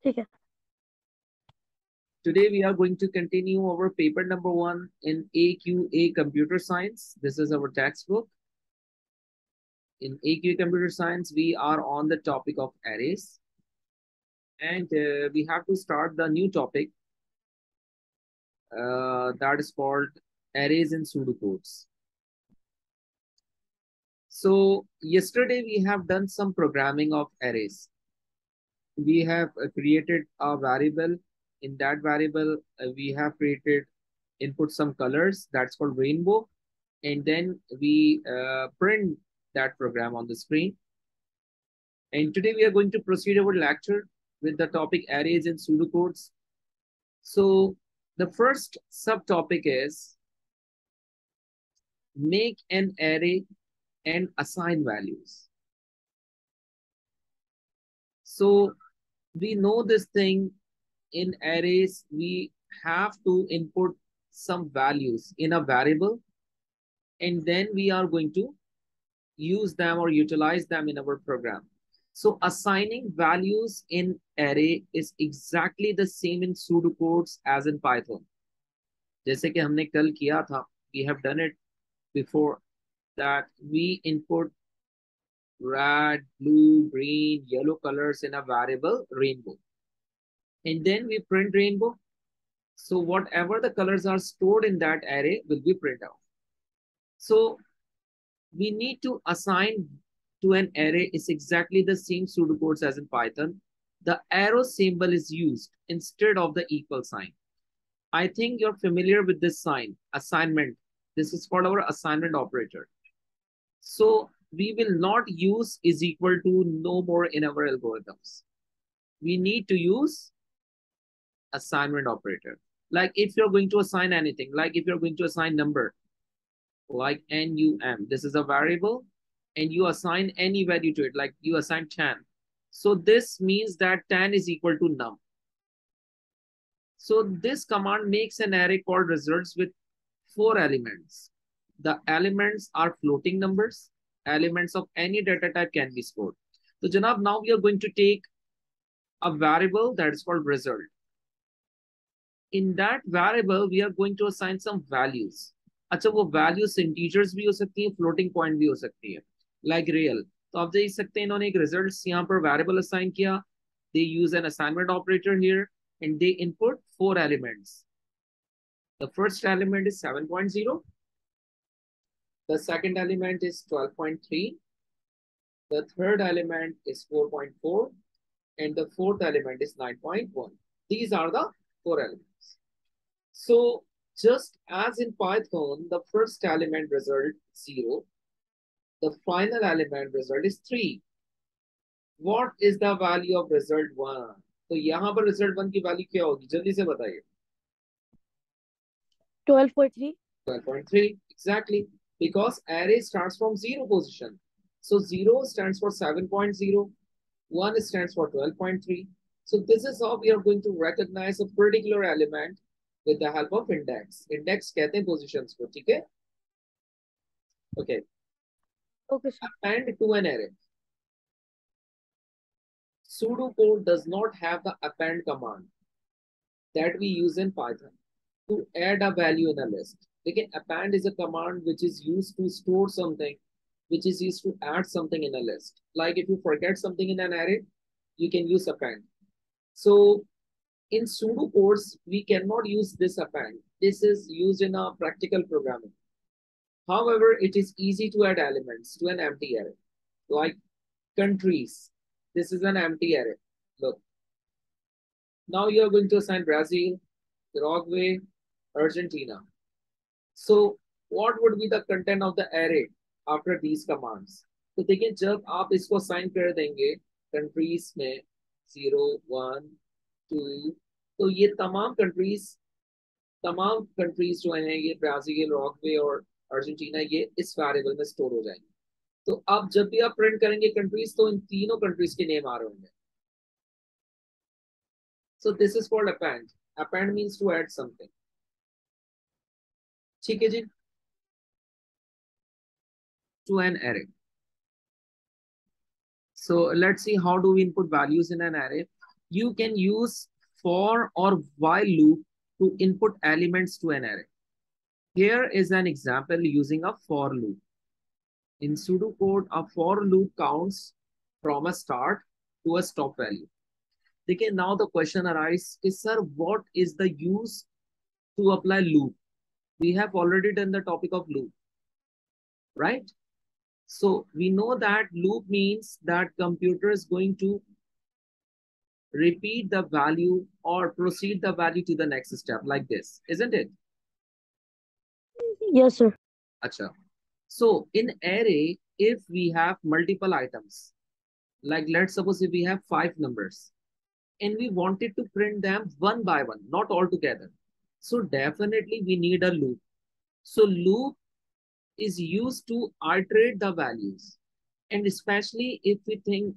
ठीक है. Today we are going to continue our paper number 1 in AQA Computer Science. This is our textbook. In AQA Computer Science, we are on the topic of arrays. And we have to start the new topic that is called arrays in pseudocodes. So yesterday we have done some programming of arrays. We have created a variable. In that variable, we have created input some colors that's called rainbow, and then we print that program on the screen. And today we are going to proceed our lecture with the topic arrays and pseudocodes. So the first subtopic is make an array and assign values. So we know this thing. In arrays, we have to input some values in a variable, and then we are going to use them or utilize them in our program. So assigning values in array is exactly the same in pseudocodes as in Python. जैसे कि हमने कल किया था, we have done it before, that we input red, blue, green, yellow colors in a variable rainbow. And then we print rainbow. So whatever the colors are stored in that array will be printed out. So we need to assign to an array is exactly the same pseudocodes as in Python. The arrow symbol is used instead of the equal sign. I think you're familiar with this sign, assignment. This is called our assignment operator. So we will not use is equal to no more in our algorithms. We need to use assignment operator. Like if you're going to assign anything, like if you're going to assign number, like num, this is a variable, and you assign any value to it, like you assign 10. So this means that 10 is equal to num. So this command makes an array called results with 4 elements. The elements are floating numbers. Elements of any data type can be stored. So Janab, now we are going to take a variable that is called result. In that variable, we are going to assign some values. अच्छा वो values integers भी हो सकती हैं, floating point भी हो सकती है, like real. तो आप देख सकते हैं इन्होंने एक results यहाँ पर variable assign किया. They use an assignment operator here and they input 4 elements. The first element is 7.0. The second element is 12.3. The third element is 4.4. And the fourth element is 9.1. These are the 4 elements. So just as in Python, the first element result 0. The final element result is 3. What is the value of result 1? तो यहाँ पर result 1 की value क्या होगी? जल्दी से बताइए. 12.3. 12.3, exactly. Because array starts from 0 position. So 0 stands for 7.0. 1 stands for 12.3. So this is how we are going to recognize a particular element with the help of index. Index कहते हैं positions को, ठीक है? Okay. Okay, sir. Append to an array. Pseudocode does not have the append command that we use in Python to add a value in a list. Again, append is a command which is used to store something, which is used to add something in a list. Like if you forget something in an array, you can use append. So in pseudocodes, we cannot use this append. This is used in a practical programming. However, it is easy to add elements to an empty array, like countries. This is an empty array. Look. Now you are going to assign Brazil, Uruguay, Argentina. So what would be the content of the array after these commands? तो देखिए जब आप इसको assign कर देंगे countries में 0, 1, 2, तो ये तमाम countries जो हैं ये ब्राजील, उरुग्वे और अर्जेंटीना ये इस वेरिएबल में स्टोर हो जाएंगे. तो अब जब भी आप प्रिंट करेंगे कंट्रीज तो इन तीनों कंट्रीज के नेम आ रहे होंगे. So this is called append. Append means to add something. ठीक है जी? To an array. So let's see how do we input values in an array. You can use for or while loop to input elements to an array. Here is an example using a for loop. In pseudocode, a for loop counts from a start to a stop value. Okay, now the question arises is, sir, what is the use to apply loop? We have already done the topic of loop, right? So we know that loop means that computer is going to repeat the value or proceed the value to the next step like this, isn't it? Yes, sir. Acha. So in array, if we have multiple items, like let's suppose if we have 5 numbers and we wanted to print them one by one, not all together. So definitely we need a loop. So loop is used to iterate the values. And especially if we think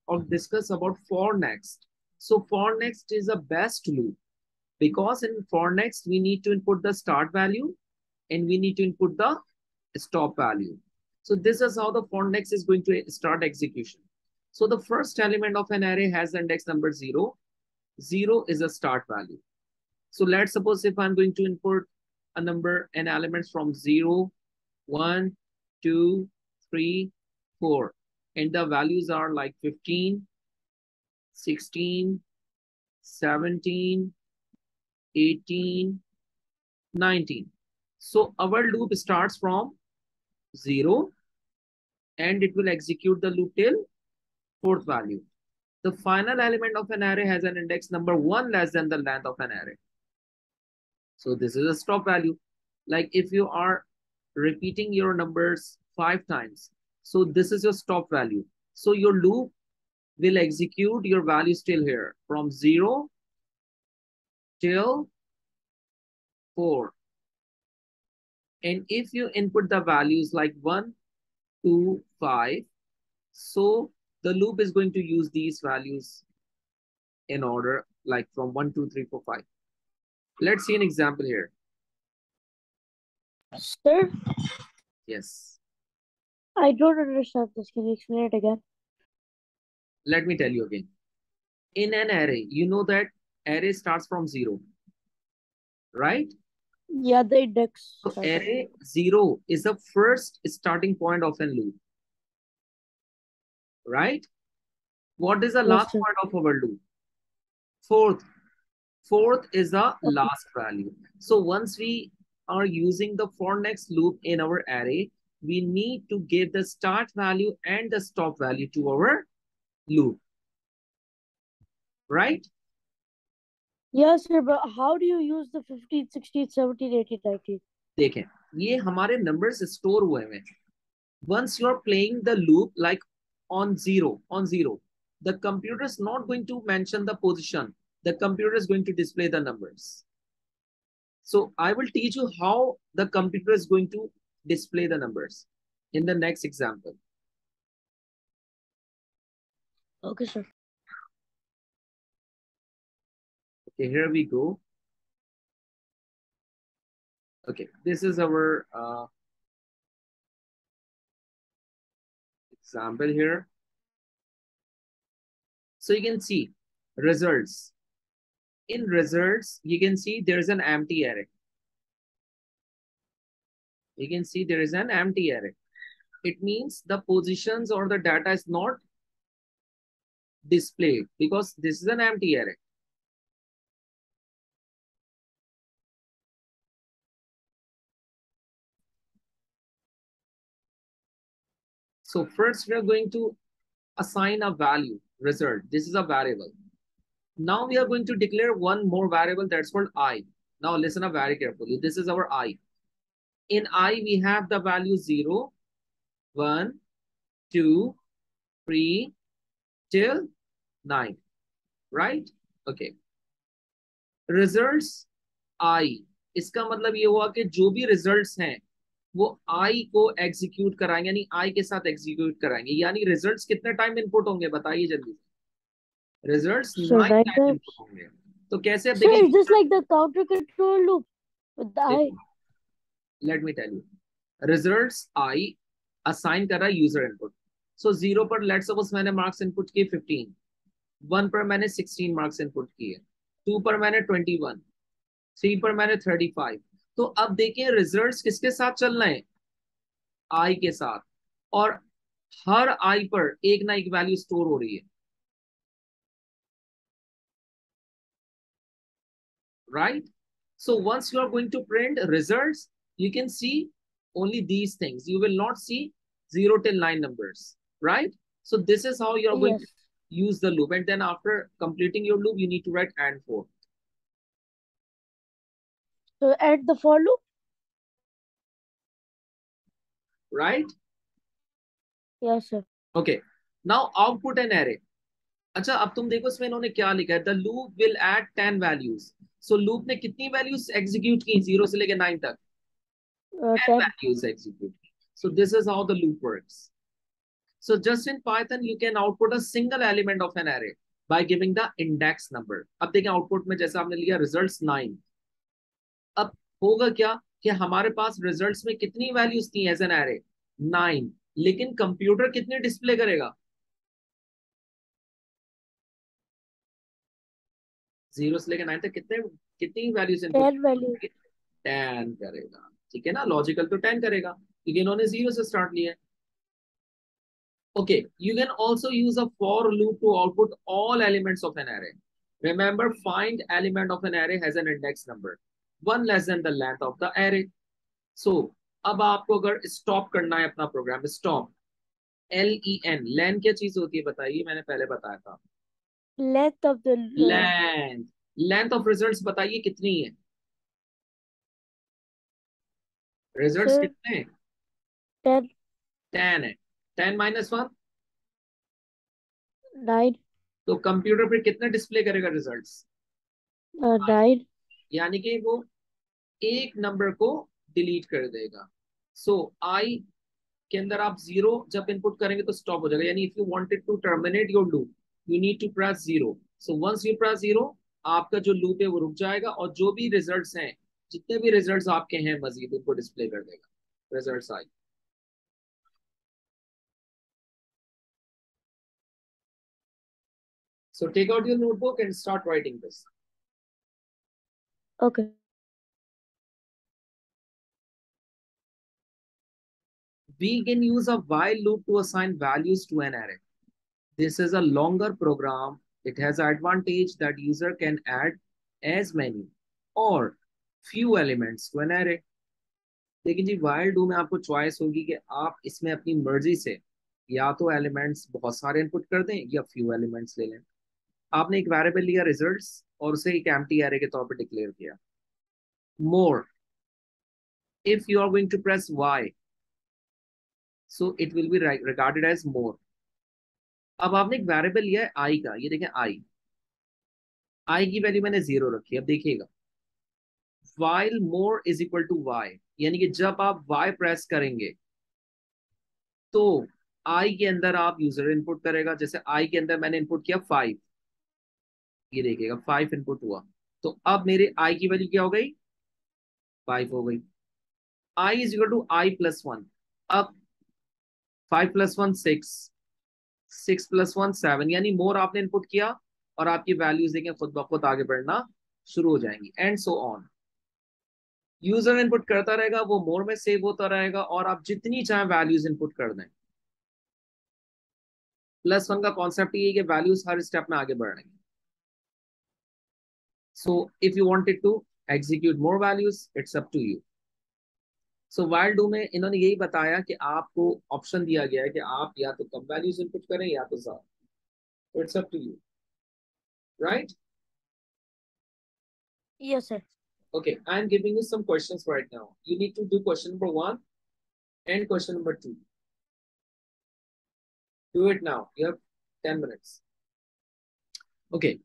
or discuss about for next. So for next is a best loop because in for next we need to input the start value and we need to input the stop value. So this is how the for next is going to start execution. So the first element of an array has the index number 0. 0 is a start value. So let's suppose if I'm going to input a number and elements from 0, 1, 2, 3, 4. And the values are like 15, 16, 17, 18, 19. So our loop starts from 0 and it will execute the loop till fourth value. The final element of an array has an index number 1 less than the length of an array. So this is a stop value. Like if you are repeating your numbers 5 times, so this is your stop value. So your loop will execute your value still here from 0 till 4. And if you input the values like 1, 2, 5, so the loop is going to use these values in order like from 1, 2, 3, 4, 5. Let's see an example here. Sir, Yes. I don't understand this. Can you explain it again? Let me tell you again. In an array, you know that array starts from 0, right? Yeah, the index So started. array 0 is the first starting point of a loop, right? What is the Yes, last sir. point of our loop? Fourth. Fourth is the Okay. last value. So once we are using the for next loop in our array, we need to give the start value and the stop value to our loop, right? Yes, sir, but how do you use the 15, 16, 17, 18, 19? देखें, ये हमारे numbers store हुए हैं. Once you're playing the loop like on 0, the computer is not going to mention the position. The computer is going to display the numbers. So I will teach you how the computer is going to display the numbers in the next example. Okay, sir. Okay, here we go. Okay, this is our example here. So you can see results. In results, you can see there is an empty array. You can see there is an empty array. It means the positions or the data is not displayed because this is an empty array. So first we are going to assign a value, result. This is a variable. Now we are going to declare one more variable that's called I. Now listen up very carefully. This is our I. In I, we have the value 0, 1, 2, 3, till 9, right? Okay. Results I. इसका मतलब ये हुआ कि जो भी results हैं वो आई को एग्जीक्यूट कराएंगे यानी आई के साथ एग्जीक्यूट कराएंगे यानी रिजल्ट्स कितने टाइम इनपुट होंगे बताइए जल्दी से results So 9 9 time input times. होंगे तो कैसे अब Sir, देखिए is this like the counter control loop with the eye? Let me tell you results i assign कर रहा है यूजर इनपुट सो 0 पर लेट्स सपोज मैंने मार्क्स इनपुट किए 15 1 पर मैंने 16 मार्क्स इनपुट किए, 2 पर मैंने 21, 3 पर मैंने 35। तो अब देखिए रिजल्ट्स किसके साथ चल रहे हैं, आई के साथ, और हर आई पर एक ना एक वैल्यू स्टोर हो रही है, right? So once you are going to print results, you can see only these things. You will not see 0 till 9 numbers, right? So this is how you are going to Yes. use the loop. And then after completing your loop, you need to write and for, So add the for loop. right? Yes, sir. Okay. Now output an array. अच्छा अब तुम देखो इसमें इन्होंने क्या लिखा है, the loop will add 10 values. So loop ने कितनी वैल्यूज एग्जीक्यूट की, 0 से लेकर 9 तक, 10 10. values execute. So this is how the loop works. So just in Python, you can output a single element of an array by giving the index number. अब देखें output में जैसे आपने लिया रिजल्ट्स 9, अब होगा क्या कि हमारे पास रिजल्ट्स में कितनी वैल्यूज थी एज एन एरे, 9, लेकिन कंप्यूटर कितने डिस्प्ले करेगा, 0 से लेकर 9 तक कितने, कितनी वैल्यूज इनपुट, 10 value. 10 करेगा। ठीक है ना, लॉजिकल तो 10 करेगा क्योंकि इन्होंने 0 से स्टार्ट लिया है। Okay, you can also use a for loop to output all elements of an array. Remember, find element of an array has an index number, one less than the length of the array. So, अब आपको अगर stop करना है अपना programme, stop, LEN, लेन क्या चीज होती है बताइए, मैंने पहले बताया था, Length of the length, length of results बताइए कितनी है, रिजल्ट्स sir, कितने हैं, 10, 10 है, 10 माइनस 1, 9, तो कंप्यूटर पे कितने डिस्प्ले करेगा रिजल्ट्स, 9. यानी कि वो एक नंबर को डिलीट कर देगा। सो आई के अंदर आप 0 जब इनपुट करेंगे तो स्टॉप हो जाएगा, यानी if you wanted to terminate your loop, you need to press 0। So once you press 0, आपका जो लूप है वो रुक जाएगा और जो भी रिजल्ट्स हैं, जितने भी रिजल्ट्स आपके हैं मजीद उनको डिस्प्ले कर देगा, results i. So take out your notebook and start writing this. Okay. We can use a while loop to assign values to an array. This is a longer program. It has an advantage that user can add as many or few elements to an array. लेकिन जी while do में आपको choice होगी कि आप इसमें अपनी मर्जी से या तो एलिमेंट्स बहुत सारे इनपुट कर दें या फ्यू एलिमेंट्स ले लें। आपने एक वेरिएबल लिया रिजल्ट्स और उसे एक एम्प्टी एरे के तौर पे डिक्लेयर किया। मोर, if you are going to press y, so it will be regarded as more। अब आपने एक वेरिएबल लिया है आई का, ये देखें आई, आई की वैल्यू मैंने 0 रखी है। अब देखिएगा while more is equal to y, यानी कि जब आप y प्रेस करेंगे तो i के अंदर आप यूजर इनपुट करेगा। जैसे i के अंदर मैंने इनपुट किया 5, ये देखिएगा 5 इनपुट हुआ, तो अब मेरे i की वैल्यू क्या हो गई, 5 हो गई। i is equal to i plus 1, अब 5 प्लस 1 6, 6 प्लस 1 7, यानी मोर आपने इनपुट किया और आपकी वैल्यूज देखें खुद ब खुद आगे बढ़ना शुरू हो जाएंगी, and so on. User input करता रहेगा, वो मोर में सेव होता रहेगा और आप जितनी चाहे वैल्यूज इनपुट कर दें। प्लस 1 का कॉन्सेप्ट ये है कि वैल्यूज हर स्टेप में आगे बढ़ रही हैं। So if you wanted to execute more values, it's up to you. So while do में इन्होंने यही बताया कि आपको ऑप्शन दिया गया है कि आप या तो कम वैल्यूज इनपुट करें या तो ज्यादा, it's up to you, right? Yes, sir. Okay, I am giving you some questions right now. You need to do question number 1 and question number 2. Do it now. You have 10 minutes. Okay.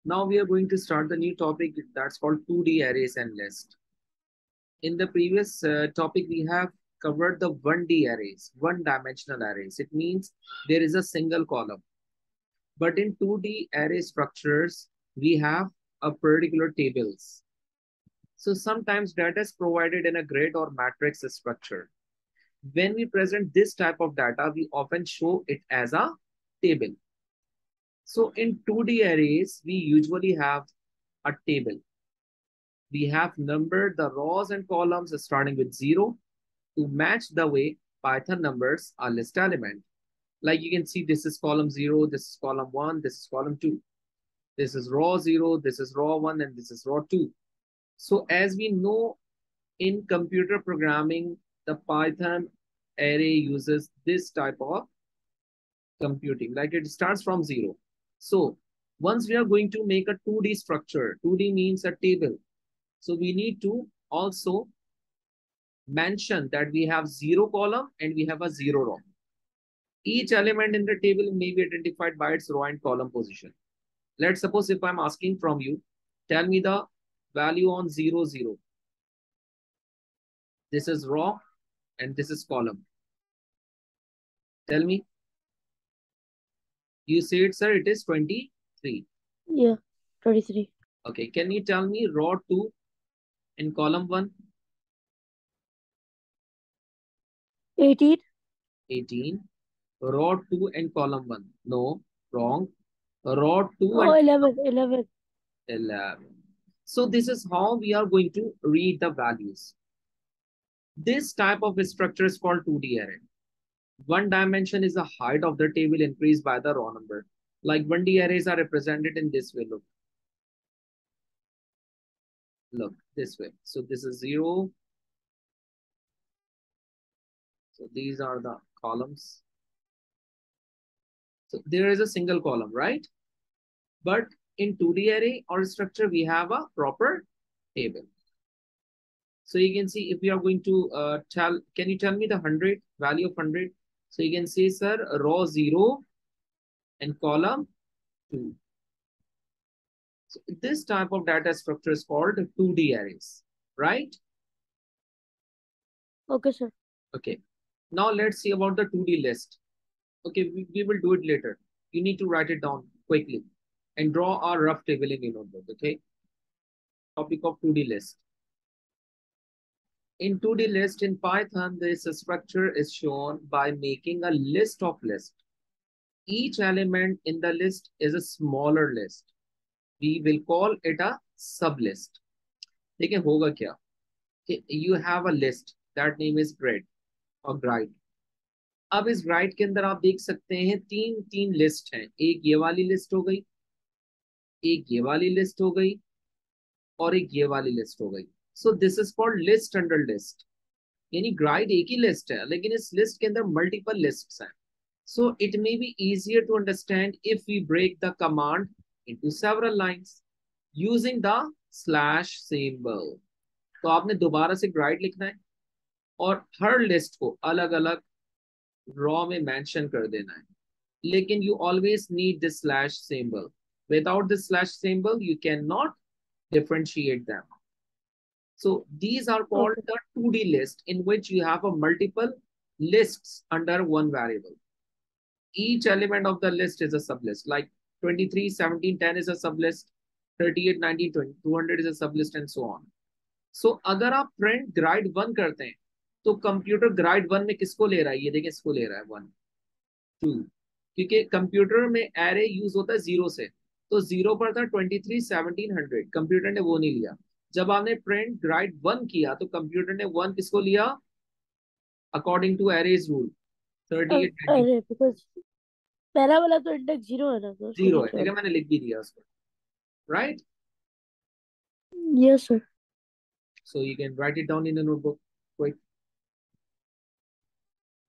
Now we are going to start the new topic that's called 2D arrays and list. In the previous topic, we have covered the 1D arrays, one-dimensional arrays. It means there is a single column. But in 2D array structures, we have a particular tables. So sometimes data is provided in a grid or matrix structure. When we present this type of data, we often show it as a table. So in 2D arrays, we usually have a table. We have numbered the rows and columns starting with 0 to match the way Python numbers a list element. Like you can see, this is column 0, this is column 1, this is column 2. This is row 0, this is row 1, and this is row 2. So as we know, in computer programming, the Python array uses this type of computing. Like it starts from 0. So once we are going to make a 2D structure, 2D means a table. So we need to also mention that we have 0 column and we have a 0 row. Each element in the table may be identified by its row and column position. Let's suppose if I'm asking from you, tell me the value on 0, 0. This is row and this is column. Tell me. You said, sir, it is 23. Yeah, 23. Okay, can you tell me row 2 and column 1? 18. 18. Row 2 and column 1. No, wrong. Row 2 Oh, and 11. 11. 11. So this is how we are going to read the values. This type of structure is called 2D array. One dimension is the height of the table increased by the row number. Like 1D arrays are represented in this way. Look this way. So this is 0. So these are the columns. So there is a single column, right? But in 2D array or structure, we have a proper table. So you can see if we are going to can you tell me the 100 value of 100? So you can see, sir, row 0 and column 2. So this type of data structure is called 2D arrays, right? Okay, sir. Okay. Now let's see about the 2D list. Okay, we will do it later. You need to write it down quickly and draw a rough table in your notebook, okay? Topic of 2D list. In 2D list in Python, this structure is shown by making a list of lists. Each element in the list is a smaller list. We will call it a sublist. देखिए होगा क्या? You have a list that name is grid or grid. अब इस grid के अंदर आप देख सकते हैं तीन तीन लिस्ट हैं. एक ये वाली लिस्ट हो गई, एक ये वाली लिस्ट हो गई और एक ये वाली लिस्ट हो गई. So this is called list under list. यानी ग्राइड एक ही लिस्ट है लेकिन इस लिस्ट के अंदर मल्टीपल लिस्ट्स हैं. So it may be easier to understand if we break the command into several lines using the slash symbol. तो आपने दोबारा से ग्राइड लिखना है और हर लिस्ट को अलग अलग रॉ में मेंशन कर देना है. लेकिन you always need this slash symbol. Without this slash symbol, you cannot differentiate them. So these are called Okay. the 2D list in which you have a multiple lists under one variable. Each element of the list is a sublist. Like 23, 17, 10 is a sublist, 38, 19, 20, 200 is a sublist and so on. So अगर आप print grade 1 करते हैं तो computer grid 1 में किसको ले रहा है? ये देखें, इसको ले रहा है 1, 2. क्योंकि कंप्यूटर में एरे यूज होता है 0 से. तो 0 पर था 23, 17, 100. कंप्यूटर ने वो नहीं लिया. जब आपने प्रिंट ग्राइड 1 किया तो कंप्यूटर ने 1 किसको लिया? According to arrays rule 38, 19. अरे because पहला वाला तो इंडेक्स 0 है ना, तो उसको 0 है. लेके देखिए मैंने लिख भी दिया उसको, right? Yes, sir. So you can write it down in a notebook quick.